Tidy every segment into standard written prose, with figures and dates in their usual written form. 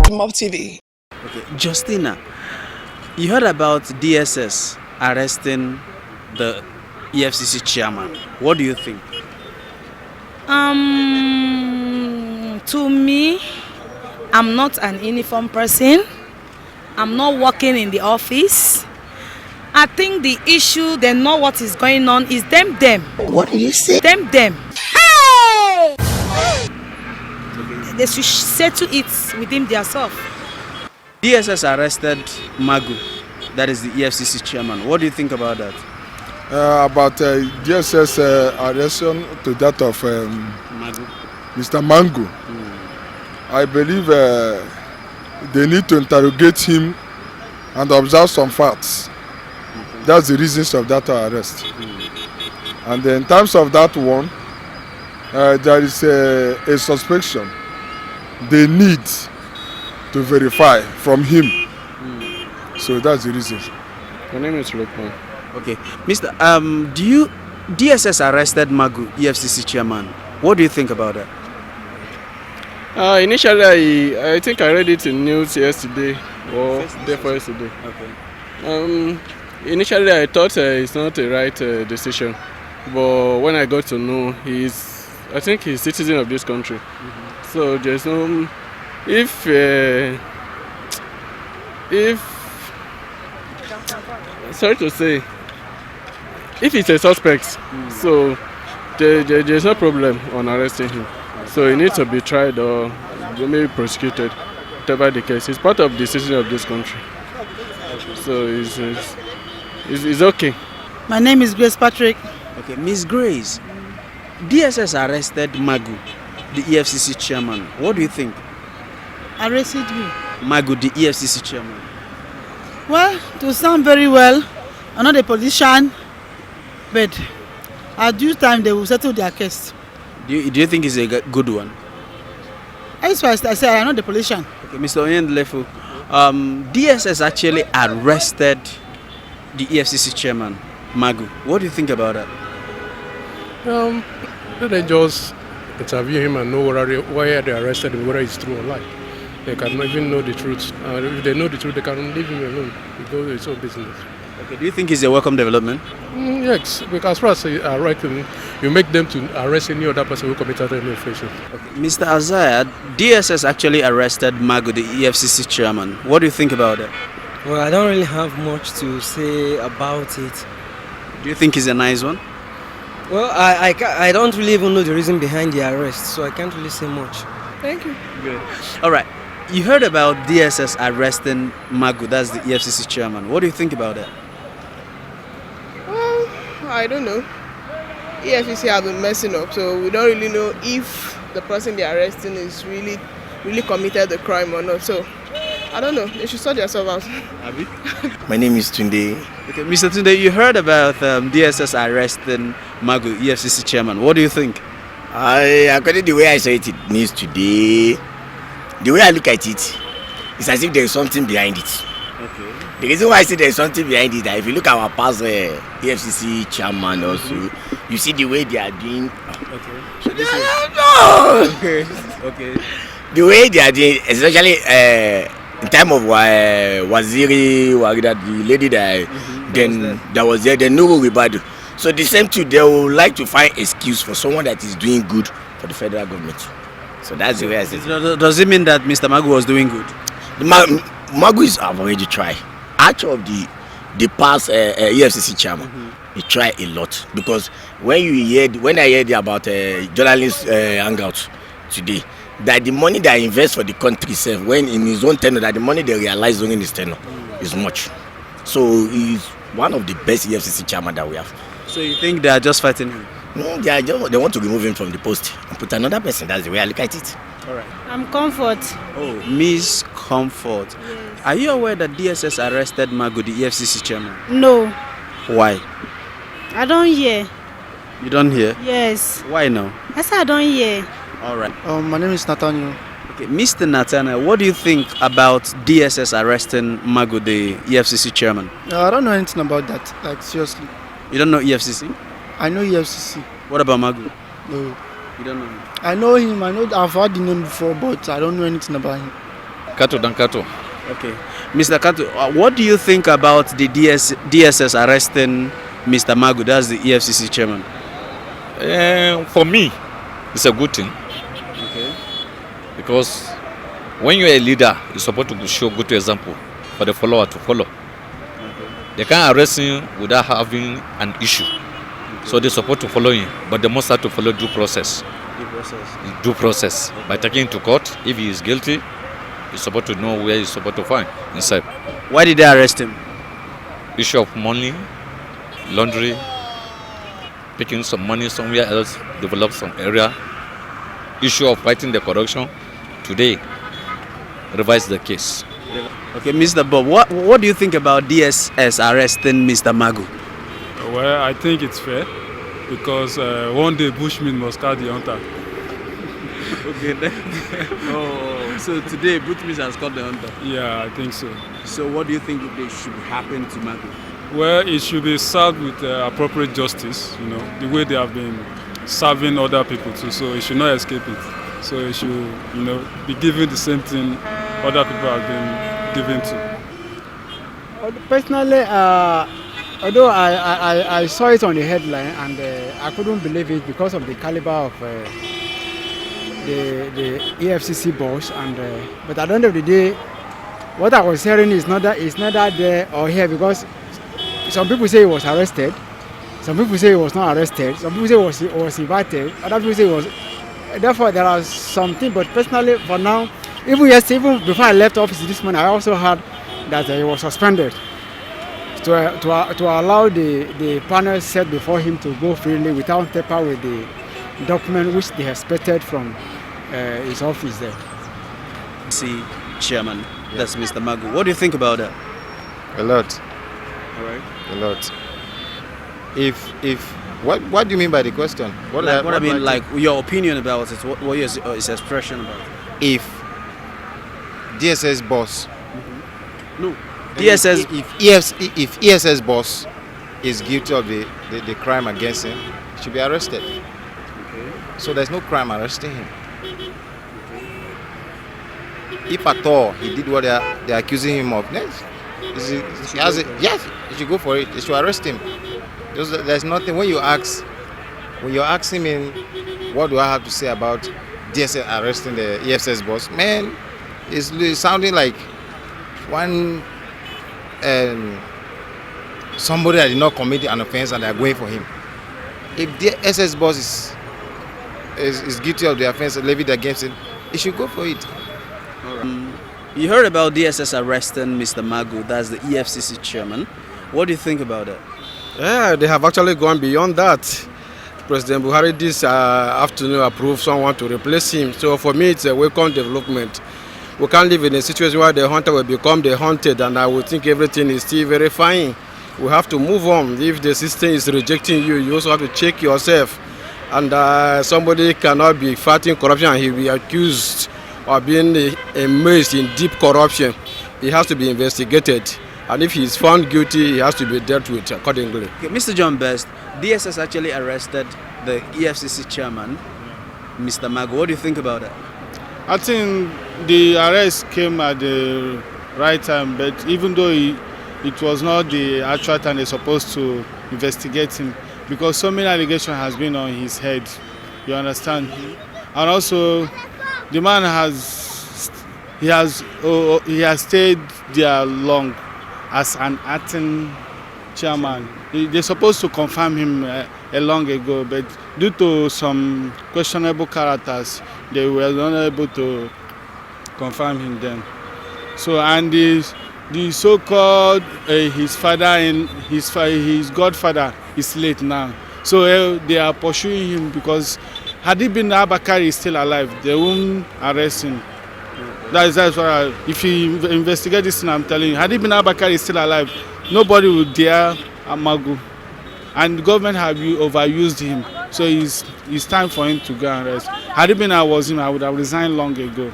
Mobtv. Okay, Justina, you heard about DSS arresting the EFCC chairman. What do you think? To me, I'm not an uniform person. I'm not working in the office. I think the issue, they know what is going on, is them. What did you say? Them. Hey! They should settle it within themselves. DSS arrested Magu, that is the EFCC chairman. What do you think about that? About DSS arrestation to that of Magu. Mr. Magu. I believe they need to interrogate him and observe some facts. That's the reasons of that arrest. And in terms of that one, there is a suspicion they need to verify from him. So that's the reason. My name is Lukman. Okay, Mr. DSS arrested Magu, EFCC chairman. What do you think about that? Initially, I think I read it in news yesterday or day before yesterday. Okay. Initially, I thought it's not a right decision, but when I got to know, I think he's citizen of this country. So there's no, if sorry to say, if he's a suspect, so there's no problem on arresting him. So he needs to be tried or maybe prosecuted, whatever the case. He's part of the citizen of this country. So it's okay. My name is Grace Patrick. Okay, Miss Grace, DSS arrested Magu, the EFCC chairman. What do you think? Arrested who? Magu, the EFCC chairman. Well, to sound very well, I'm not a politician, but at due time they will settle their case. Do you think it's a good one? That's why I said I'm not the politician. Okay, Mr. Oyendelefu, DSS actually arrested the EFCC chairman, Magu. What do you think about that? They just interview him and know why they arrested him, whether it's true or lie. They cannot even know the truth. If they know the truth, they can leave him alone. He goes to his own business. Okay, do you think it's a welcome development? Yes, because as far as arresting, you make them to arrest any other person who committed any offense. Okay. Mr. Azaya, DSS actually arrested Magu, the EFCC chairman. What do you think about that? Well, I don't really have much to say about it. Do you think it's a nice one? Well, I don't really even know the reason behind the arrest, so I can't really say much. Thank you. Good. All right. You heard about DSS arresting Magu, that's the EFCC chairman. What do you think about that? Well, I don't know. EFCC have been messing up, so we don't really know if the person they're arresting is really committed the crime or not. So I don't know. They should sort themselves out. Abi? My name is Tunde. Okay, Mr. Tunde, you heard about DSS arresting Magu, EFCC chairman. What do you think? According to the way I saw it news today, the way I look at it, it's as if there is something behind it. Okay. The reason why I say there is something behind it, that if you look at our past EFCC chairman also, you see the way they are doing. Okay. So this is, Okay. Okay. the way they are doing, especially in time of Waziri Warida, the lady that that was there, the Nuru Ribadu. So the same too, they would like to find excuse for someone that is doing good for the federal government. So that's the way I say it. Does it mean that Mr. Magu was doing good? The Magu is have already tried. Out of the past EFCC chairman, he tried a lot, because when I heard about journalist hangout today, that the money that I invest for the country itself, when in his own tenure, that the money they realize during his tenure is much. So he's one of the best EFCC chairman that we have. So you think they are just fighting him? No, they want to remove him from the post and put another person. That's the way I look at it. All right. I'm Comfort. Oh, Miss Comfort. Yes. Are you aware that DSS arrested Magu, the EFCC chairman? No. Why? I don't hear. You don't hear? Yes. Why no? I said I don't hear. All right. My name is Nathaniel. Okay, Mr. Nathaniel, what do you think about DSS arresting Magu, the EFCC chairman? I don't know anything about that. Like, seriously. You don't know EFCC? I know EFCC. What about Magu? No. You don't know him? I know him. I've heard the name before, but I don't know anything about him. Kato dan Kato. Okay. Mr. Kato, what do you think about the DSS arresting Mr. Magu, that's the EFCC chairman? For me, it's a good thing. Okay. Because when you're a leader, you're supposed to show good example for the follower to follow. Okay. They can't arrest him without having an issue. Okay. So they're supposed to follow him, but they must have to follow due process. Due process. Okay. By taking him to court, if he is guilty, he's supposed to know where he's supposed to find himself. Why did they arrest him? Issue of money, laundry, picking some money somewhere else, develop some area. Issue of fighting the corruption. Today, revise the case. Okay, Mr. Bob, what do you think about DSS arresting Mr. Magu? Well, I think it's fair because one day Bushman must catch the hunter. Okay, then. Oh, so today Bushman has caught the hunter? Yeah, I think so. So what do you think should happen to Magu? Well, it should be served with appropriate justice, you know, the way they have been serving other people too, so it should not escape it. So it should, you know, be given the same thing other people have been given to. Personally, although I saw it on the headline and I couldn't believe it because of the caliber of the EFCC boss, and but at the end of the day, what I was hearing is not that there or here, because some people say he was arrested, some people say he was not arrested, some people say he was invited, other people say he was. Therefore, there are something. But personally, for now, even before I left office this morning, I also heard that he was suspended to allow the panel set before him to go freely without paper with the document which they expected from his office there. See, Chairman, that's Mr. Magu. What do you think about that? A lot. All right. A lot. What do you mean by the question? What I mean, like your opinion about it. What is his expression about it? If DSS boss, no, DSS. If ESS boss is guilty of the crime against him, he should be arrested. Okay. So there's no crime arresting him. If at all he did what they're accusing him of, yes, he should go for it. They should arrest him. There's nothing. When you're asking me, what do I have to say about DSS arresting the EFCS boss? Man, it's sounding like one somebody that did not commit an offense and they're going for him. If the SS boss is guilty of the offense levied against him, he should go for it. You heard about DSS arresting Mr. Magu, that's the EFCC chairman. What do you think about that? Yeah, they have actually gone beyond that. President Buhari this afternoon approved someone to replace him. So for me, it's a welcome development. We can't live in a situation where the hunter will become the hunted, and I would think everything is still very fine. We have to move on. If the system is rejecting you, you also have to check yourself. And somebody cannot be fighting corruption and he will be accused of being immersed in deep corruption. He has to be investigated. And if he is found guilty, he has to be dealt with accordingly. Okay, Mr. John Best, DSS actually arrested the EFCC chairman, Mr. Magu. What do you think about that? I think the arrest came at the right time, but even though it was not the actual time they're supposed to investigate him, because so many allegations has been on his head, you understand? And also, the man has stayed there long as an acting chairman. They're supposed to confirm him long ago, but due to some questionable characters, they were not able to confirm him then. So, and the so-called his godfather is late now. So they are pursuing him because had it been Abakari still alive, they won't arrest him. That's why if you investigate this thing, I'm telling you, had it been Abakari still alive, nobody would dare Magu. And the government have overused him. So it's time for him to go and rest. Had it been I was him, I would have resigned long ago.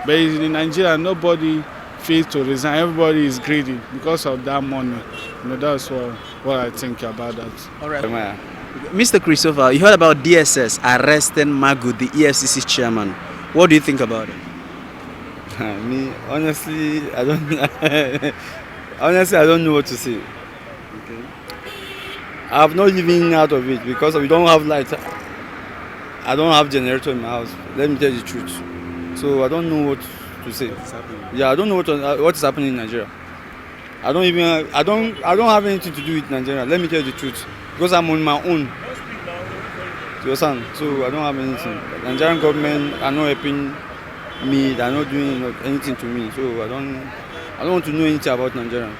But in Nigeria, nobody feels to resign. Everybody is greedy because of that money. You know, that's what I think about that. All right. Mr. Christopher, you heard about DSS arresting Magu, the EFCC chairman. What do you think about it? Me, honestly, I don't. Honestly, I don't know what to say. Okay. I'm not living out of it because we don't have light. I don't have generator in my house. Let me tell you the truth. So I don't know what to say. Yeah, I don't know what is happening in Nigeria. I don't have anything to do with Nigeria. Let me tell you the truth, because I'm on my own. You understand? So I don't have anything. The Nigerian government are not helping me. They are not doing anything to me. So I don't want to know anything about Nigeria.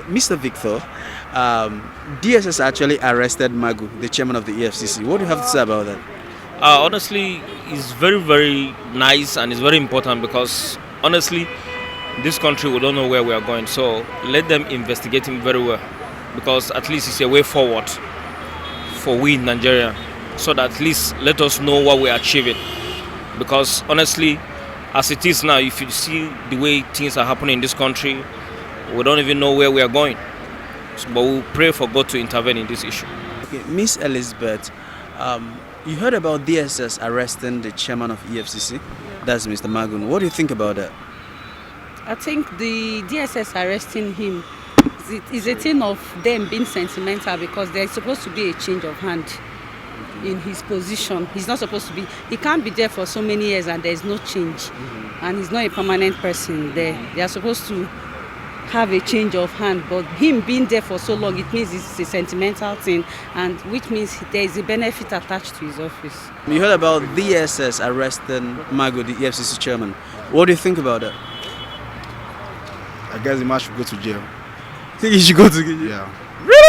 Mr. Victor, DSS actually arrested Magu, the chairman of the EFCC. What do you have to say about that? Honestly, it's very, very nice and it's very important because honestly, this country, we don't know where we are going. So let them investigate him very well, because at least it's a way forward for we in Nigeria. So that at least let us know what we are achieving. Because honestly, as it is now, if you see the way things are happening in this country, we don't even know where we are going. But we pray for God to intervene in this issue. Okay, Miss Elizabeth, you heard about DSS arresting the chairman of EFCC? That's Mr. Magu. What do you think about that? I think the DSS arresting him is a thing of them being sentimental, because there's supposed to be a change of hand in his position. He's not supposed to be, he can't be there for so many years and there's no change. And he's not a permanent person there. They are supposed to have a change of hand, but him being there for so long, it means it's a sentimental thing, and which means there is a benefit attached to his office. You heard about DSS arresting Magu, the EFCC chairman. What do you think about that? I guess the man should go to jail. Think he should go to jail? Yeah. Really?